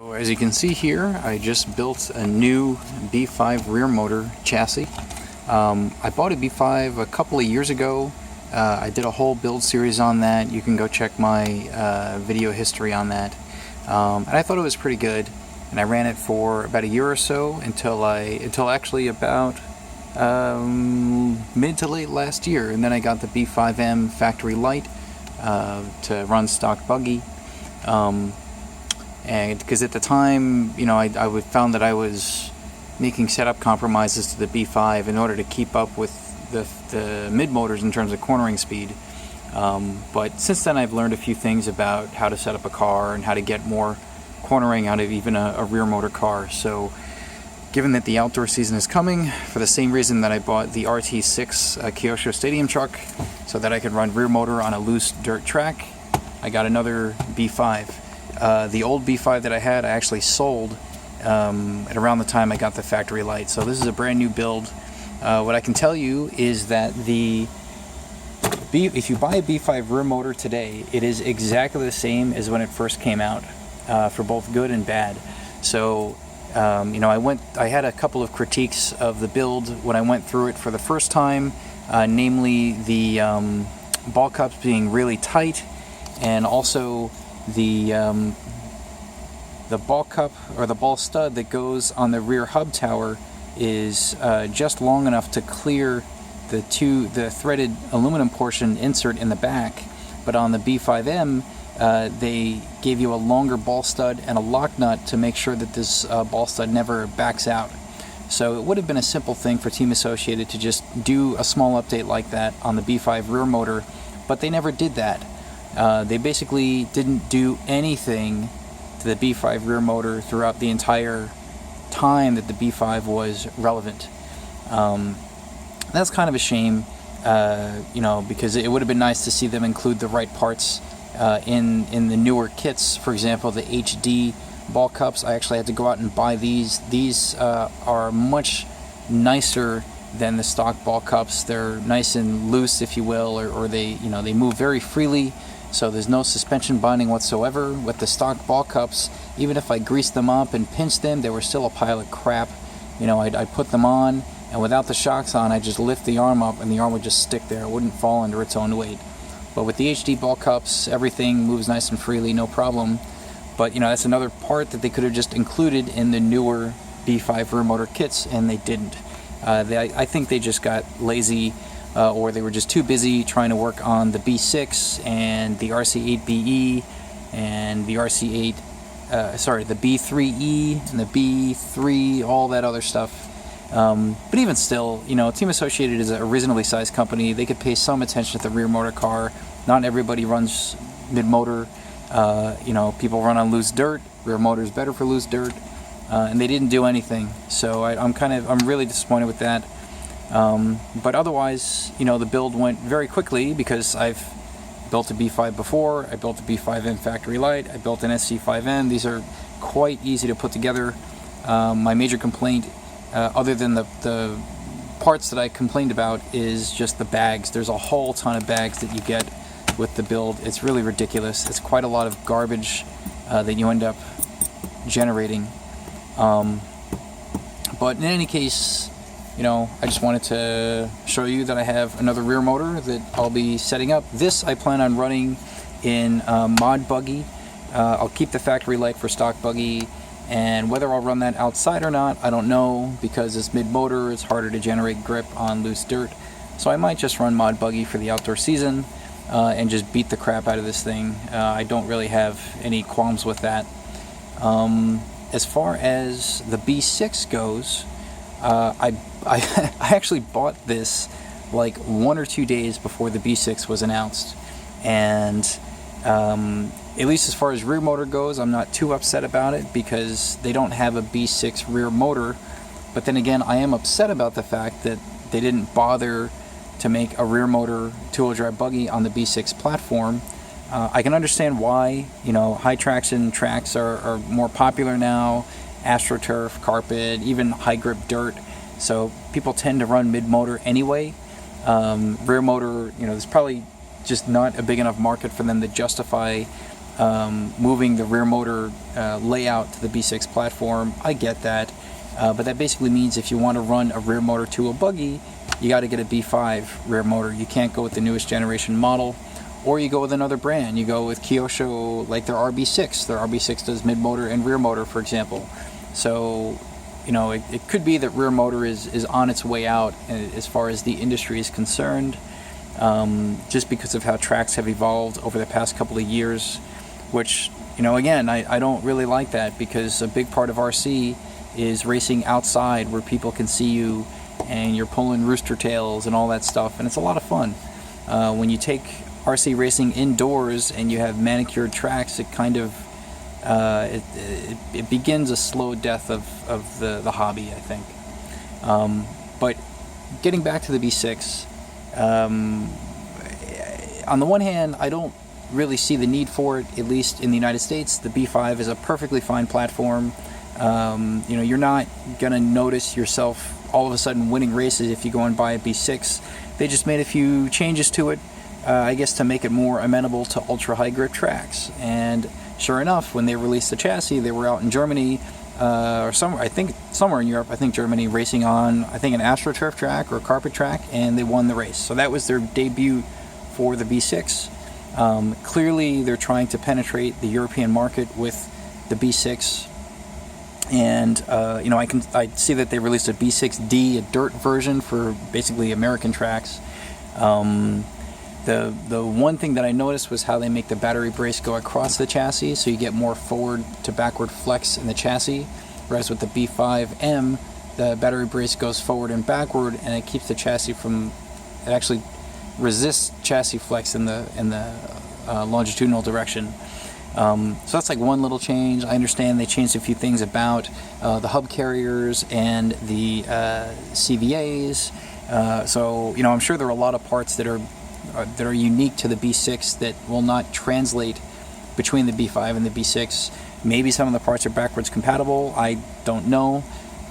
So as you can see here, I just built a new B5 rear motor chassis. I bought a B5 a couple of years ago. I did a whole build series on that. You can go check my video history on that. And I thought it was pretty good, and I ran it for about a year or so until actually about mid to late last year, and then I got the B5M factory light to run stock buggy. And because at the time, you know, I found that I was making setup compromises to the B5 in order to keep up with the mid motors in terms of cornering speed. But since then, I've learned a few things about how to set up a car and how to get more cornering out of even a rear motor car. So given that the outdoor season is coming, for the same reason that I bought the RT6 Kyosho Stadium truck so that I could run rear motor on a loose dirt track, I got another B5. The old B5 that I had, I actually sold at around the time I got the factory light. So this is a brand new build. What I can tell you is that if you buy a B5 rear motor today, it is exactly the same as when it first came out, for both good and bad. So you know, I had a couple of critiques of the build when I went through it for the first time, namely the ball cups being really tight, and also the ball cup or the ball stud that goes on the rear hub tower is just long enough to clear the threaded aluminum portion insert in the back, but on the B5M they gave you a longer ball stud and a lock nut to make sure that this ball stud never backs out. So it would have been a simple thing for Team Associated to just do a small update like that on the B5 rear motor, but they never did that. They basically didn't do anything to the B5 rear motor throughout the entire time that the B5 was relevant. That's kind of a shame, you know, because it would have been nice to see them include the right parts in the newer kits. For example, the HD ball cups, I actually had to go out and buy these. These are much nicer than the stock ball cups. They're nice and loose, if you will, or they move very freely. So there's no suspension binding whatsoever. With the stock ball cups, even if I greased them up and pinched them, they were still a pile of crap. You know, I'd put them on, and without the shocks on, I'd just lift the arm up, and the arm would just stick there. It wouldn't fall under its own weight. But with the HD ball cups, everything moves nice and freely, no problem. But, you know, that's another part that they could have just included in the newer B5 rear motor kits, and they didn't. I think they just got lazy, or they were just too busy trying to work on the B6 and the RC8BE and the the B3E and the B3, all that other stuff. But even still, you know, Team Associated is a reasonably sized company. They could pay some attention to the rear motor car. Not everybody runs mid-motor. You know, people run on loose dirt. Rear motor is better for loose dirt. And they didn't do anything. So I'm really disappointed with that. But otherwise, you know, the build went very quickly because I've built a B5 before. I built a B5M factory light. I built an SC5M. These are quite easy to put together. My major complaint, other than the parts that I complained about, is just the bags. There's a whole ton of bags that you get with the build. It's really ridiculous. It's quite a lot of garbage that you end up generating. But in any case, you know, I just wanted to show you that I have another rear motor that I'll be setting up. This I plan on running in mod buggy. I'll keep the factory light for stock buggy, and whether I'll run that outside or not, I don't know, because it's mid-motor, it's harder to generate grip on loose dirt. So I might just run mod buggy for the outdoor season and just beat the crap out of this thing. I don't really have any qualms with that. As far as the B6 goes, I actually bought this like 1 or 2 days before the B6 was announced, and at least as far as rear motor goes, I'm not too upset about it because they don't have a B6 rear motor. But then again, I am upset about the fact that they didn't bother to make a rear motor two-wheel drive buggy on the B6 platform. I can understand why. You know, high traction tracks are more popular now, AstroTurf, carpet, even high grip dirt. So people tend to run mid-motor anyway. Rear motor, you know, there's probably just not a big enough market for them to justify moving the rear motor layout to the B6 platform. I get that, but that basically means if you want to run a rear motor to a buggy, you got to get a B5 rear motor. You can't go with the newest generation model, or you go with another brand. You go with Kyosho, like their RB6. Their RB6 does mid motor and rear motor, for example. So, it could be that rear motor is on its way out as far as the industry is concerned, just because of how tracks have evolved over the past couple of years, which, again, I don't really like that, because a big part of RC is racing outside where people can see you and you're pulling rooster tails and all that stuff, and it's a lot of fun. When you take RC racing indoors and you have manicured tracks, it kind of it begins a slow death of the hobby, I think. But getting back to the B6, on the one hand, I don't really see the need for it, at least in the United States. The B5 is a perfectly fine platform. You're not gonna notice yourself all of a sudden winning races if you go and buy a B6. They just made a few changes to it, I guess, to make it more amenable to ultra high grip tracks. And sure enough, when they released the chassis, they were out in Germany, or somewhere in Europe, I think Germany, racing on, I think, an AstroTurf track or a carpet track, and they won the race. So that was their debut for the B6. Clearly, they're trying to penetrate the European market with the B6. And I see that they released a B6D, a dirt version for basically American tracks. The one thing that I noticed was how they make the battery brace go across the chassis, so you get more forward to backward flex in the chassis. Whereas with the B5M, the battery brace goes forward and backward, and it keeps the chassis from. It actually resists chassis flex in the longitudinal direction. So that's like one little change. I understand they changed a few things about the hub carriers and the CVAs. So I'm sure there are a lot of parts that are unique to the B6 that will not translate between the B5 and the B6. Maybe some of the parts are backwards compatible. I don't know.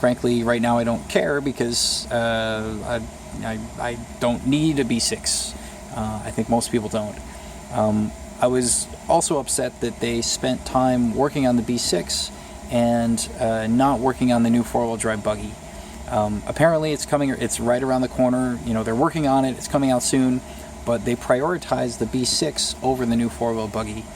Frankly, right now I don't care, because I don't need a B6. I think most people don't. I was also upset that they spent time working on the B6 and not working on the new four-wheel drive buggy. Apparently it's coming, it's right around the corner. They're working on it, it's coming out soon, but they prioritized the B6 over the new four-wheel buggy.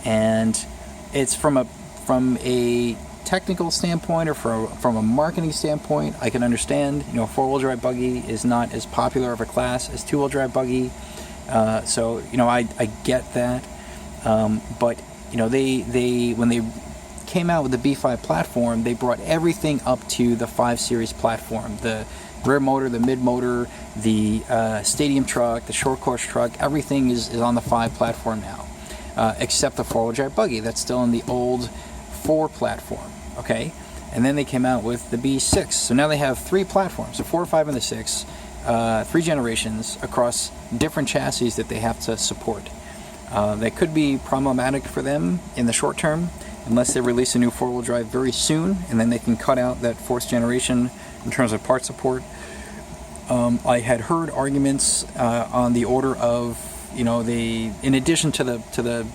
And it's from a technical standpoint, or from a marketing standpoint, I can understand. Four-wheel drive buggy is not as popular of a class as two-wheel drive buggy. So I get that, but they when they came out with the B5 platform, they brought everything up to the 5 Series platform. The rear motor, the mid motor, the stadium truck, the short course truck, everything is on the 5 platform now, except the 4-wheel drive buggy that's still in the old 4 platform. Okay, and then they came out with the B6, so now they have 3 platforms, the 4, 5, and the 6. 3 generations across different chassis that they have to support. That could be problematic for them in the short term, unless they release a new 4-wheel drive very soon, and then they can cut out that 4th generation in terms of part support. I had heard arguments on the order of, in addition to the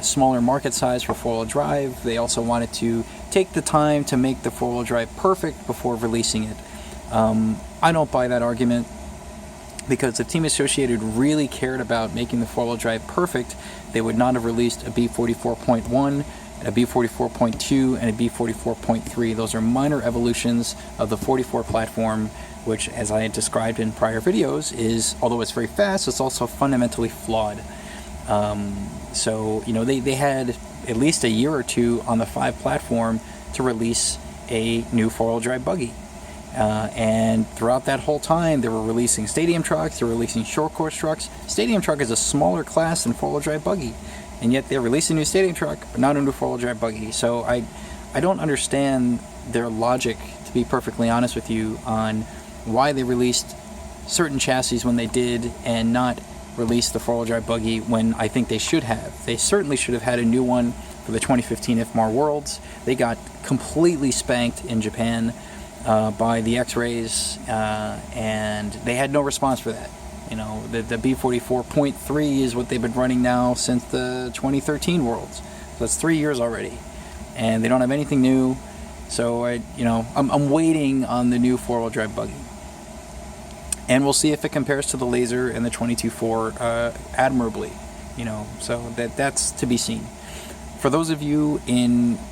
smaller market size for 4-wheel drive, they also wanted to take the time to make the 4-wheel drive perfect before releasing it. I don't buy that argument, because if Team Associated really cared about making the 4-wheel drive perfect, they would not have released a B44.1, a B44.2, and a B44.3. Those are minor evolutions of the 44 platform, which, as I had described in prior videos, is, although it's very fast, it's also fundamentally flawed. So they had at least a year or 2 on the 5 platform to release a new 4-wheel drive buggy. And throughout that whole time, they were releasing stadium trucks, they were releasing short course trucks. Stadium truck is a smaller class than 4-wheel drive buggy, and yet they released a new stadium truck, but not a new 4-wheel drive buggy. So I don't understand their logic, to be perfectly honest with you, on why they released certain chassis when they did, and not release the 4-wheel drive buggy when I think they should have. They certainly should have had a new one for the 2015 IFMAR Worlds. They got completely spanked in Japan by the X-Rays, and they had no response for that. The B44.3 is what they've been running now since the 2013 Worlds. So that's 3 years already, and they don't have anything new. So I'm waiting on the new four-wheel drive buggy, and we'll see if it compares to the Laser and the 22.4 admirably. So that's to be seen. For those of you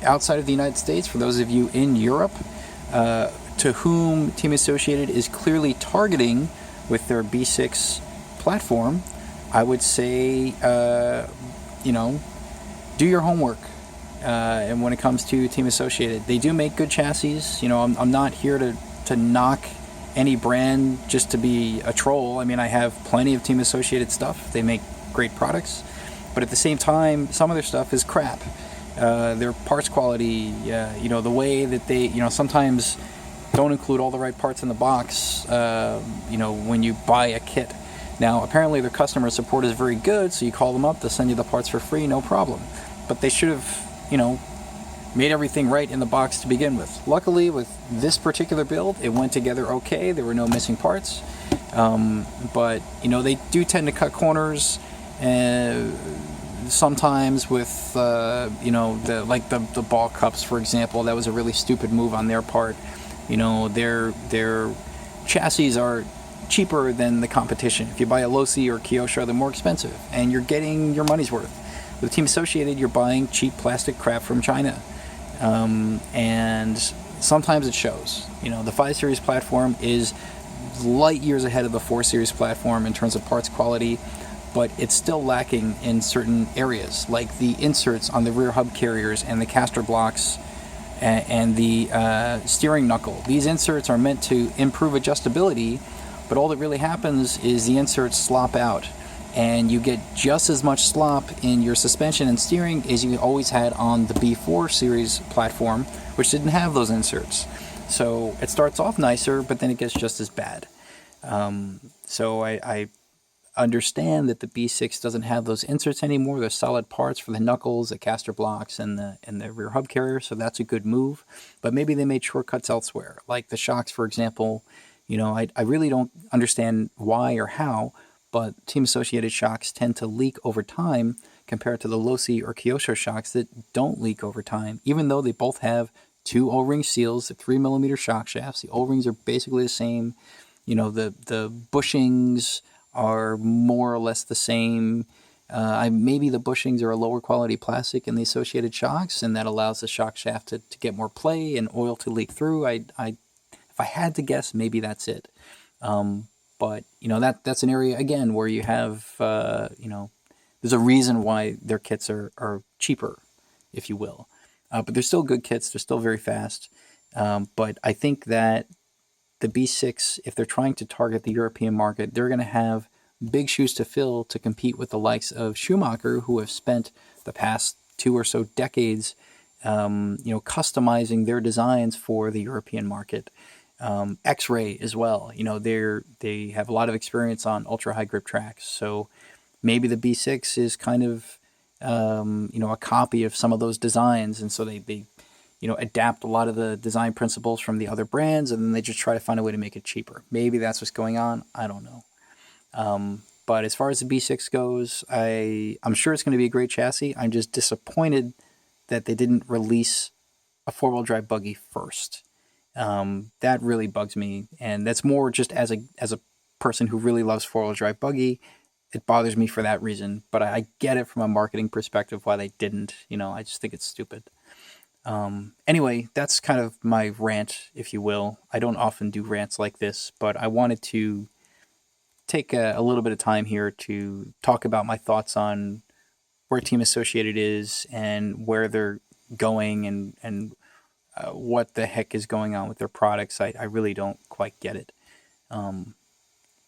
outside of the United States, for those of you in Europe, to whom Team Associated is clearly targeting with their B6 platform, I would say, do your homework. And when it comes to Team Associated, they do make good chassis. I'm not here to knock any brand just to be a troll. I mean, I have plenty of Team Associated stuff. They make great products. But at the same time, some of their stuff is crap. Their parts quality, the way that they, sometimes don't include all the right parts in the box, when you buy a kit. Now, apparently their customer support is very good, so you call them up, they'll send you the parts for free, no problem. But they should have, made everything right in the box to begin with. Luckily, with this particular build, it went together okay. There were no missing parts. But, they do tend to cut corners, sometimes with, the ball cups, for example. That was a really stupid move on their part. Their chassis are cheaper than the competition. If you buy a Losi or Kyosho, they're more expensive, and you're getting your money's worth. With Team Associated, you're buying cheap plastic crap from China, and sometimes it shows. The 5 Series platform is light years ahead of the 4 Series platform in terms of parts quality, but it's still lacking in certain areas, like the inserts on the rear hub carriers and the caster blocks and the steering knuckle. These inserts are meant to improve adjustability, but all that really happens is the inserts slop out, and you get just as much slop in your suspension and steering as you always had on the B4 Series platform, which didn't have those inserts. So it starts off nicer, but then it gets just as bad. So I understand that the B6 doesn't have those inserts anymore. They're solid parts for the knuckles, the caster blocks, and the rear hub carrier, so that's a good move. But maybe they made shortcuts elsewhere, like the shocks, for example. I really don't understand why or how, but Team Associated shocks tend to leak over time compared to the Losi or Kyosho shocks that don't leak over time, even though they both have 2 O-ring seals, the 3mm shock shafts. The O-rings are basically the same. The bushings are more or less the same. Maybe the bushings are a lower quality plastic in the Associated shocks, and that allows the shock shaft to get more play and oil to leak through. If I had to guess, maybe that's it. But that's an area again where you have there's a reason why their kits are cheaper, if you will. But they're still good kits. They're still very fast. But I think that the B6, if they're trying to target the European market, they're going to have big shoes to fill to compete with the likes of Schumacher, who have spent the past 2 or so decades, customizing their designs for the European market. X-Ray as well. They have a lot of experience on ultra high grip tracks. So maybe the B6 is kind of, a copy of some of those designs. And so they adapt a lot of the design principles from the other brands, and then they just try to find a way to make it cheaper. Maybe that's what's going on. I don't know. But as far as the B6 goes, I'm sure it's going to be a great chassis. I'm just disappointed that they didn't release a four-wheel drive buggy first. That really bugs me, and that's more just as a person who really loves four-wheel drive buggy. It bothers me for that reason, but I get it from a marketing perspective why they didn't. I just think it's stupid. Anyway, that's kind of my rant, if you will. I don't often do rants like this, but I wanted to take a little bit of time here to talk about my thoughts on where Team Associated is and where they're going and what the heck is going on with their products. I really don't quite get it.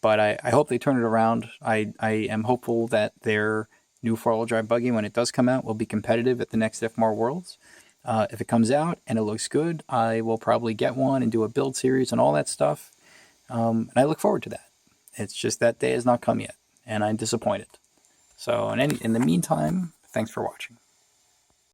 But I hope they turn it around. I am hopeful that their new four-wheel drive buggy, when it does come out, will be competitive at the next FMAR Worlds. If it comes out and it looks good, I will probably get one and do a build series and all that stuff. And I look forward to that. It's just that day has not come yet, and I'm disappointed. So in the meantime, thanks for watching.